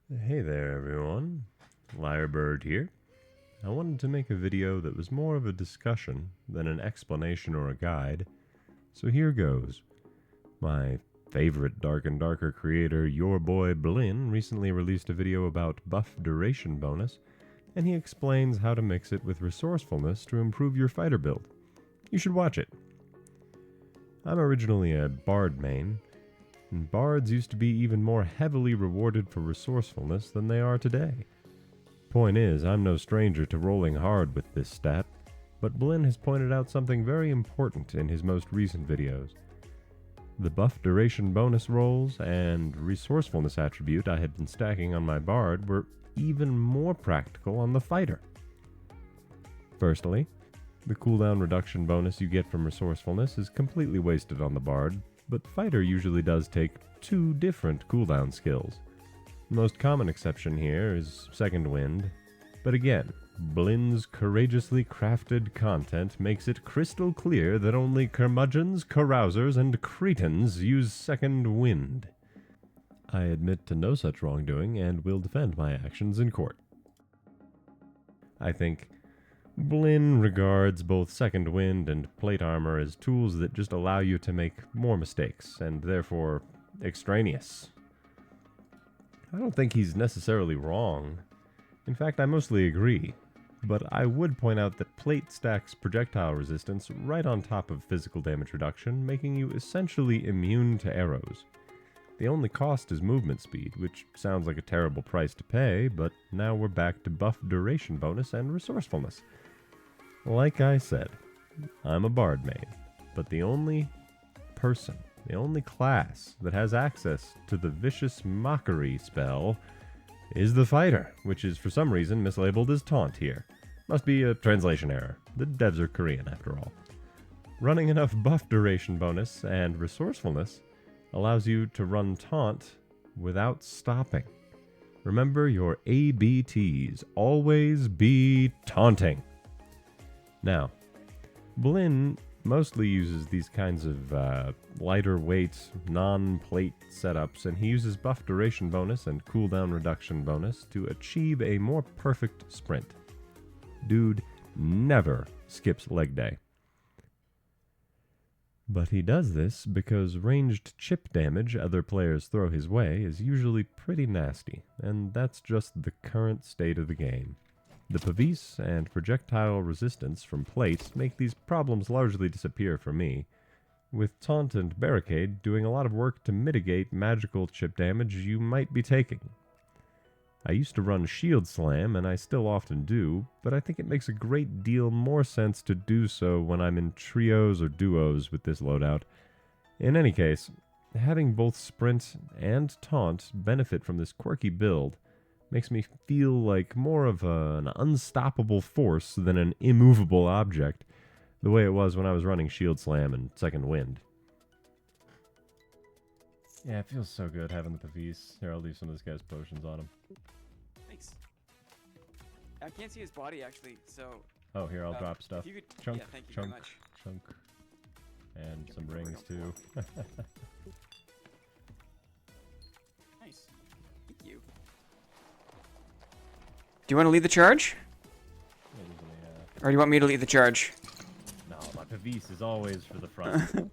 Hey there everyone, Lyrebird here. I wanted to make a video that was more of a discussion than an explanation or a guide, so here goes. My favorite Dark and Darker creator, Your Boy Blinn, recently released a video about buff duration bonus, and he explains how to mix it with resourcefulness to improve your fighter build. You should watch it. I'm originally a Bard main, and bards used to be even more heavily rewarded for resourcefulness than they are today. Point is, I'm no stranger to rolling hard with this stat, but Blinn has pointed out something very important in his most recent videos. The buff duration bonus rolls and resourcefulness attribute I had been stacking on my bard were even more practical on the fighter. Firstly, the cooldown reduction bonus you get from resourcefulness is completely wasted on the bard, but fighter usually does take two different cooldown skills. The most common exception here is Second Wind, but again, Blinn's courageously crafted content makes it crystal clear that only curmudgeons, carousers, and cretins use Second Wind. I admit to no such wrongdoing and will defend my actions in court. I think Blinn regards both Second Wind and Plate Armor as tools that just allow you to make more mistakes, and therefore extraneous. I don't think he's necessarily wrong. In fact, I mostly agree. But I would point out that Plate stacks projectile resistance right on top of physical damage reduction, making you essentially immune to arrows. The only cost is movement speed, which sounds like a terrible price to pay, but now we're back to buff duration bonus and resourcefulness. Like I said, I'm a bard main, but the only person, the only class that has access to the vicious mockery spell is the fighter, which is for some reason mislabeled as taunt here. Must be a translation error. The devs are Korean after all. Running enough buff duration bonus and resourcefulness allows you to run taunt without stopping. Remember your ABTs, always be taunting. Now, Blinn mostly uses these kinds of lighter weight, non-plate setups, and he uses buff duration bonus and cooldown reduction bonus to achieve a more perfect sprint. Dude never skips leg day. But he does this because ranged chip damage other players throw his way is usually pretty nasty, and that's just the current state of the game. The Pavis and projectile resistance from plates make these problems largely disappear for me, with Taunt and Barricade doing a lot of work to mitigate magical chip damage you might be taking. I used to run Shield Slam, and I still often do, but I think it makes a great deal more sense to do so when I'm in trios or duos with this loadout. In any case, having both Sprint and Taunt benefit from this quirky build makes me feel like more of an unstoppable force than an immovable object, the way it was when I was running Shield Slam and Second Wind. Yeah, it feels so good having the Pavis. Here, I'll leave some of this guy's potions on him. Thanks. I can't see his body actually, so. Oh, here, I'll drop stuff. If you could, Chunk, yeah, thank you chunk, very much. chunk. And some rings, too. Nice. Thank you. Do you want to lead the charge? Or do you want me to lead the charge? No, my Pavis is always for the front.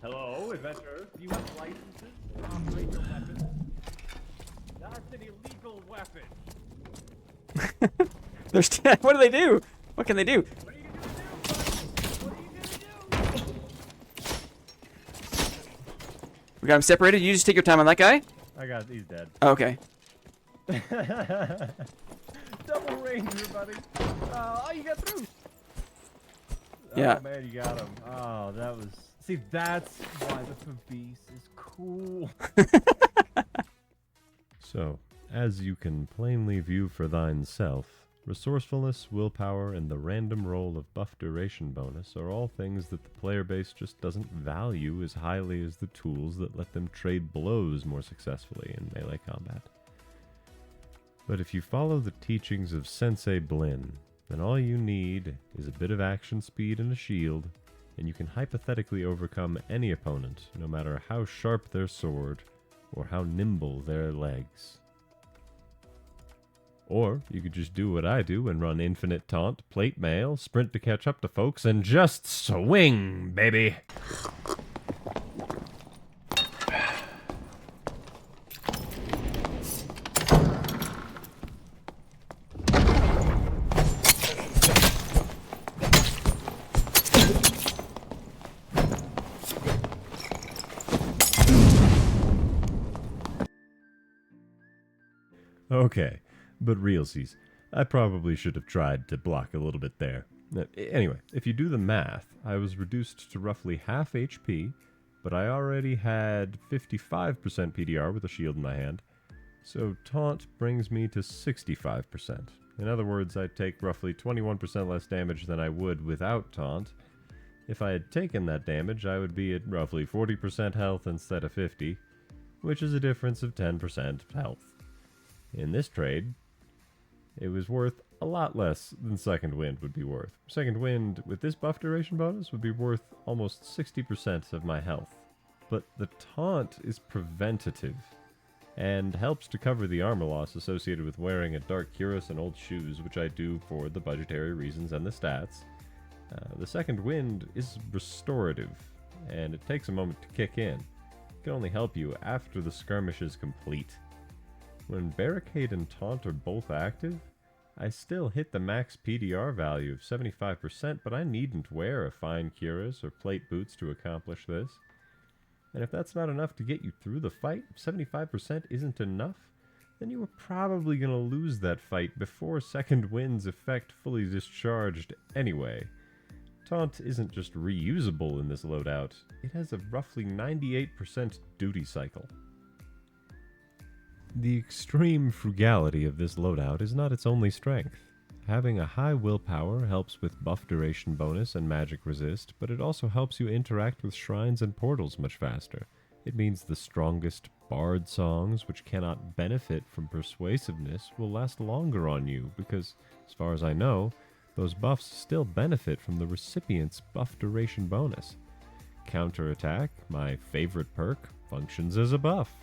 Hello, adventurers. Do you have licenses to operate your weapons? That's an illegal weapon. What do they do? What can they do? What are you gonna do? What are you gonna do? We got him separated. You just take your time on that guy. He's dead. Oh, okay. Double ranger, buddy. Oh, you got through. Yeah. Oh, man, you got him. Oh, that was... See, that's why the Pavis is cool. So, as you can plainly view for thine self, resourcefulness, willpower, and the random roll of buff duration bonus are all things that the player base just doesn't value as highly as the tools that let them trade blows more successfully in melee combat. But if you follow the teachings of Sensei Blinn, then all you need is a bit of action speed and a shield, and you can hypothetically overcome any opponent, no matter how sharp their sword or how nimble their legs. Or you could just do what I do and run infinite taunt, plate mail, sprint to catch up to folks, and just swing, baby! Okay, but realsies, I probably should have tried to block a little bit there. Anyway, if you do the math, I was reduced to roughly half HP, but I already had 55% PDR with a shield in my hand, so taunt brings me to 65%. In other words, I take roughly 21% less damage than I would without taunt. If I had taken that damage, I would be at roughly 40% health instead of 50, which is a difference of 10% health. In this trade, it was worth a lot less than Second Wind would be worth. Second Wind, with this buff duration bonus, would be worth almost 60% of my health. But the taunt is preventative, and helps to cover the armor loss associated with wearing a dark cuirass and old shoes, which I do for the budgetary reasons and the stats. The Second Wind is restorative, and it takes a moment to kick in. It can only help you after the skirmish is complete. When Barricade and Taunt are both active, I still hit the max PDR value of 75%, but I needn't wear a fine cuirass or plate boots to accomplish this. And if that's not enough to get you through the fight, if 75% isn't enough, then you were probably going to lose that fight before Second Wind's effect fully discharged anyway. Taunt isn't just reusable in this loadout, it has a roughly 98% duty cycle. The extreme frugality of this loadout is not its only strength. Having a high willpower helps with buff duration bonus and magic resist, but it also helps you interact with shrines and portals much faster. It means the strongest bard songs, which cannot benefit from persuasiveness, will last longer on you, because, as far as I know, those buffs still benefit from the recipient's buff duration bonus. Counterattack, my favorite perk, functions as a buff.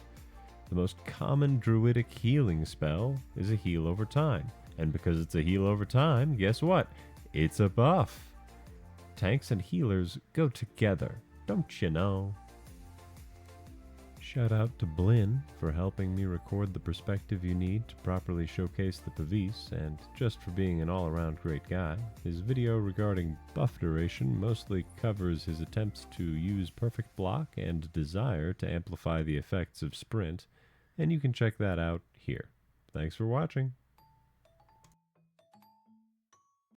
The most common druidic healing spell is a heal over time. And because it's a heal over time, guess what? It's a buff. Tanks and healers go together, don't you know? Shout out to Blinn for helping me record the perspective you need to properly showcase the Pavis, and just for being an all-around great guy. His video regarding buff duration mostly covers his attempts to use perfect block and desire to amplify the effects of sprint, and you can check that out here. Thanks for watching.